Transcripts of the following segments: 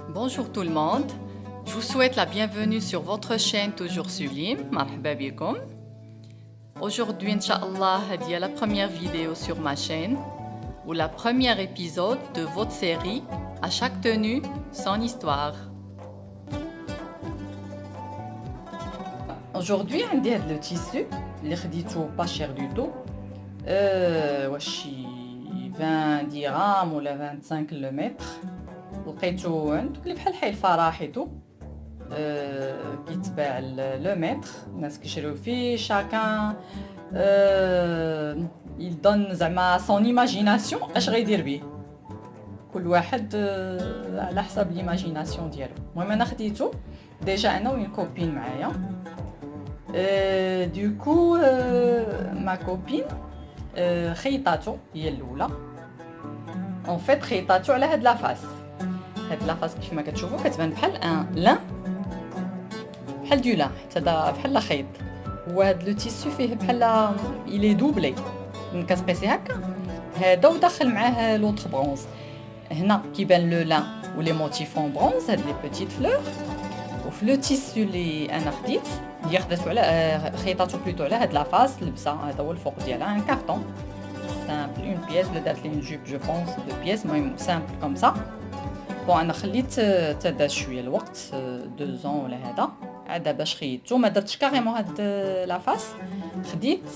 Bonjour tout le monde, je vous souhaite la bienvenue sur votre chaîne Toujours Sublime, marhaba bikoum. Aujourd'hui, Inch'Allah, c'est la première vidéo sur ma chaîne ou la première épisode de votre série À chaque tenue, son histoire. Aujourd'hui, on a le tissu, اللي خديته pas cher du tout. واش 20 dirhams ولا 25 le mètre. لقيتو دوك اللي بحال حي الفراحيتو كيتباع لو متر الناس كيشريو فيه شاكان il donne زعما son imagination اش غيدير به كل واحد على حسب ليماجيناسيون ديالو. المهم انا خديتو ديجا انا وين كوبين معايا دوكو ما كوبين خيطاتو هي الاولى اون فيت خيطاتو على هاد لافاس. هاد لافاس كيف ما كتشوفوا كتبان بحال ان لان بحال دو لان حتى هذا بحال خيط وهاد لو تيسو فيه بحال الي دوبلي من كتقيسي هكا هذا وداخل معاه لوطخ برونز. هنا كيبان لو لان ولي موتيفون برونز هاد لي بيتيت فلور وفي لو تيسو اللي انا خديت هي خداتو على خيطاتو بلوتو على هاد لافاس لبسه هذا هو الفوق ديالها ان كارطون سامبل اون بياس ولا دارت لي اون جوب جو بونس دو بياس المهم سامبل كوم سا. بون انا خليت تدا شويه الوقت 2 زون ولا هذا عاد باش خيطو ما درتش كاريمون هاد لافاس خديت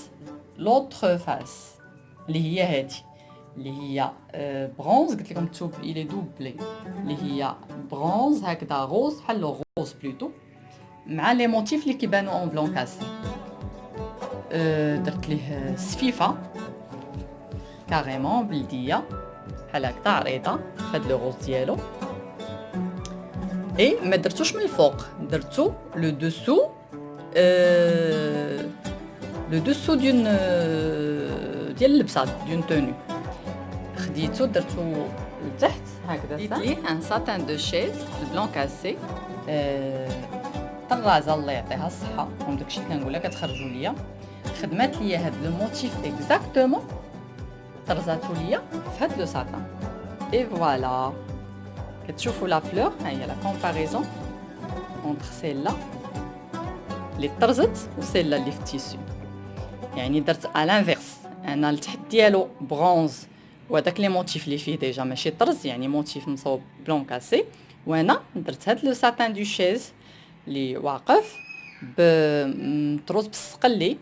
لوطر فاس اللي هي هادي اللي هي برونز قلت لكم الثوب الي دوبلي اللي هي برونز هكذا روز بحال لو روز بلوتو مع لي موتيف اللي كيبانو اون بلون كاسي. درت ليه سفيفه كاريمون بلديه بحال هكذا عريضه هاد لو روز ديالو اي ما درتوش من الفوق درتو لو دوسو لو دوسو ديال اللبسه دون توني خديتو درتو لتحت هكذا ديت ليه ان ساتان دو شيز بلون كاسي طرازه الله يعطيها الصحه وداكشي اللي كنقولها كتخرجوا ليا خدمات ليا هاد لو موتيف اكزاكتومون طرزاتو ليا في هاد لو ساتان اي فوالا كتشوفوا لا فلور ها هي لا كومباريزون اونتر سيلا اللي طرزت وسيلا اللي في التيسو يعني درت على لانفيرس انا التحت ديالو برونز وهداك لي موتيف اللي فيه ديجا ماشي طرز يعني موتيف مصوب بلون كاسي وانا درت هاد لو ساتان دو شيز اللي واقف بطروز بالسقلي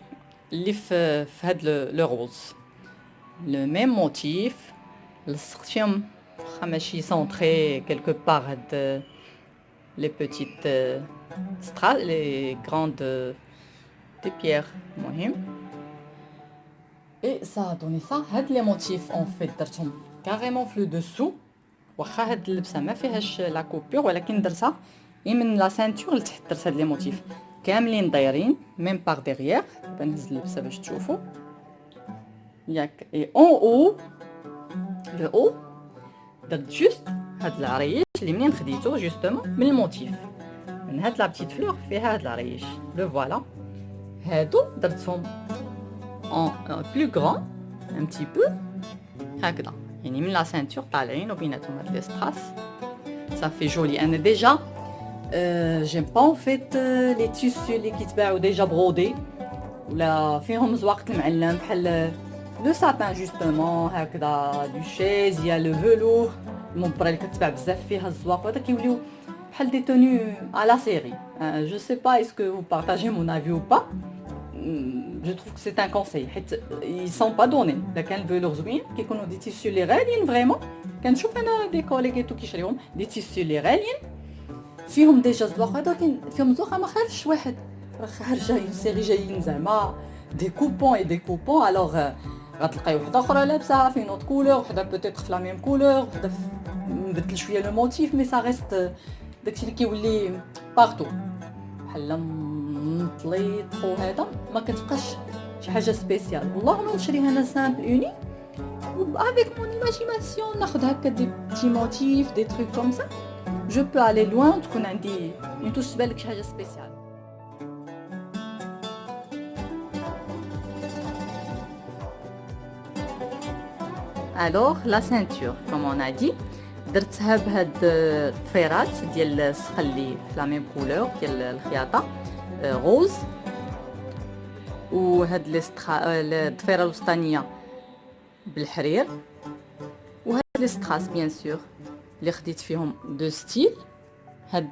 اللي في هاد لو روز لو ميم موتيف لصقت فيهم واخا ماشي سونطري كيلكو بار هاد لي بوتيت سترا لي غراند دي بيير المهم اي سا دوني سا هاد لي موتيف اون فيت درتهم كاريمون في لو دوسو واخا هاد اللبسه ما فيهاش لا كوبور ولكن درتها من لا سانتور لتحت درت هاد لي موتيف كاملين دايرين ميم بار ديغيير بنهز اللبسه باش تشوفوا ياك اي اون او لو او درت جوست هاد العريش اللي منين خديتو جوستومون من الموتيف من هاد لا بتيت فلور فيها هاد العريش لو فوالا هادو درتهم en plus grand un petit peu هكذا يعني من لا سانتور طالعين وبيناتهم هاد لي ستراس ça fait joli انا ديجا j'aime pas en fait les tissus اللي كيتباعوا ديجا برودي ولا فيهم زواقت المعلم بحال لو ساتان جوستومون هكذا دو شيز يا لو فيلور المبره اللي كتباع بزاف فيها الزواق هذا كيوليو بحال دي توني على سيري. جو سي با est-ce que vous partagez mon avis ou pas. Je trouve que c'est un conseil حيت ils sont pas donnés الا كان الفيلور زوين كيكونوا دي تيسيو لي غاليين فريمون كنشوف انا دي كوليغيتو كيشريوهم دي تيسيو لي غاليين فيهم ديجا الزواق هذا فيهم زواق ما خارجش واحد راه خارجه اون سيري جايين زعما دي كوبون اي دي كوبون الوغ غتلقاي وحده اخرى لابسه في نوت كولور وحده بوتيتر في لا ميم كولور وحده نبدل شويه لو موتيف مي سا ريست داكشي اللي كيولي بارتو بحال مطليط هذا ما كتبقاش شي حاجه سبيسيال. والله ما نشريها انا سامبل اوني افيك مون ايماجيناسيون ناخذ هكا دي بتي موتيف دي تروك كوم سا جو بو الي لوان تكون عندي نتوش بالك شي حاجه سبيسيال. Alors la ceinture comme on a dit درتها بهاد الطفيرات ديال السقل اللي في لا ميم كولور ديال الخياطه غوز، وهاد الضفيره الوسطانيه بالحرير، وهاد لي ستراس بيان سور اللي خديت فيهم دو ستيل. هاد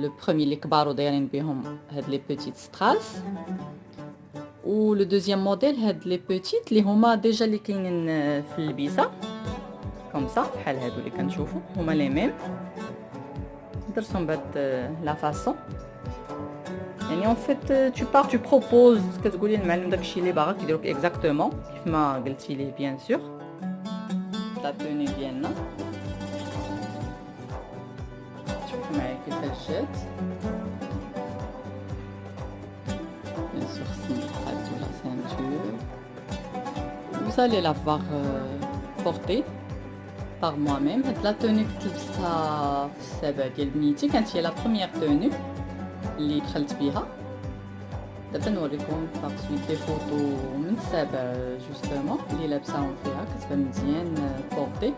لو بروميي اللي كبار ودايرين بهم هاد لي بوتيت ستراس، و لو دوزيام موديل هاد لي بوتيت اللي هما ديجا اللي كاينين في اللبسه كوم سا بحال هادو اللي كنشوفوا هما لي ميم. درتهم بهاد لا فاصون، يعني اون فيت tu proposes كتقولي للمعلم داكشي اللي باغا كيديروك اكزاكتومون كيف ما قلتي ليه بيان سور. لا توني ديالنا شوفوا معايا كيفاش جات. بيان سور سميتو لا سانتور. Vous allez la voir porter par moi-même. هاد لا توني كنت لبستها في السابع ديال بنيتي، كانت هي لا بروميير توني اللي دخلت بيها. دابا نوريكم بارسويت دي فوتو من السابع جوستومون اللي لابساهم فيها، كتبان مزيان بورتي.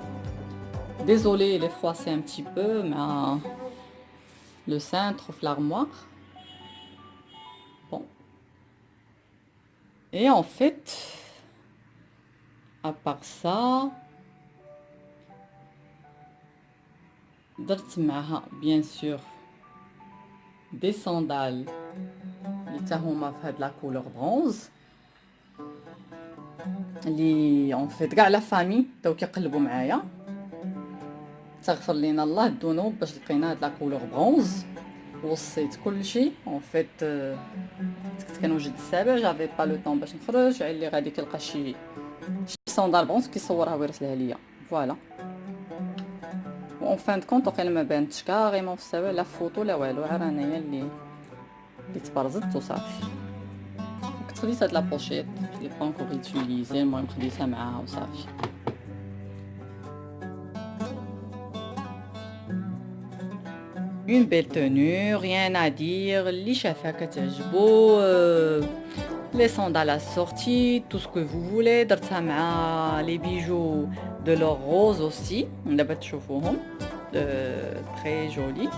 ديزولي لي فرواسي ان بتي بو مع لو سانتر في لارموار. بون اي en fait à part ça درت معها بيان سور دي ساندال اللي تا هما في هاد لا كولور برونز، اللي اون فيت كاع لا فامي بداو كيقلبوا معايا. تغفر لينا الله الذنوب باش لقينا هاد لا كولور برونز. وصيت كلشي اون فيت، كنت كنوجد السابع جافي با لو طون باش نخرج، اللي غادي كيلقى شي ساندال برونز كيصورها ويرسلها ليا فوالا. وان فان كونط وقيلا ما بانتش كاريمون في السابع لا فوتو لا والو، غير انايا اللي تبرزت وصافي. كنت خديت هاد لا بوشيط اللي با انكور يوتيليزي، المهم خديتها معاها وصافي. Une belle tenue, rien à dire, اللي شافها كتعجبو. Les sandales assorties, tout ce que vous voulez. درتها مع les bijoux de l'or rose aussi. دابا تشوفوهم très joli.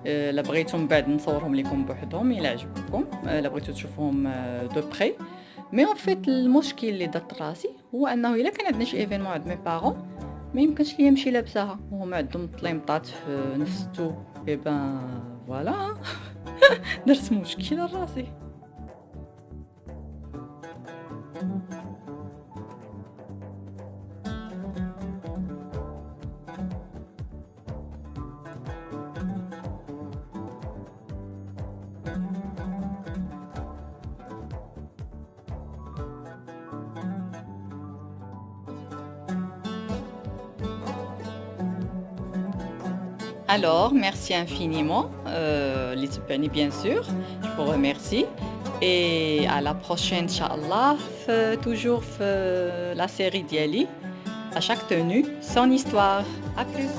لا بغيتو من بعد نصورهم لكم بوحدهم الا عجبكم، لا بغيتو تشوفوهم دو بري. مي اون فيت المشكل اللي درت راسي هو انه الا كان عندنا شي ايفينمون عند مي بارون ما يمكنش ليا نمشي لابساها وهما عندهم طليمطات في نفس التو. اي بان فوالا درت مشكله لراسي. Alors, merci infiniment, Litupani bien sûr, je vous remercie. Et à la prochaine, Inch'Allah, toujours la série Diali, à chaque tenue, son histoire. À plus.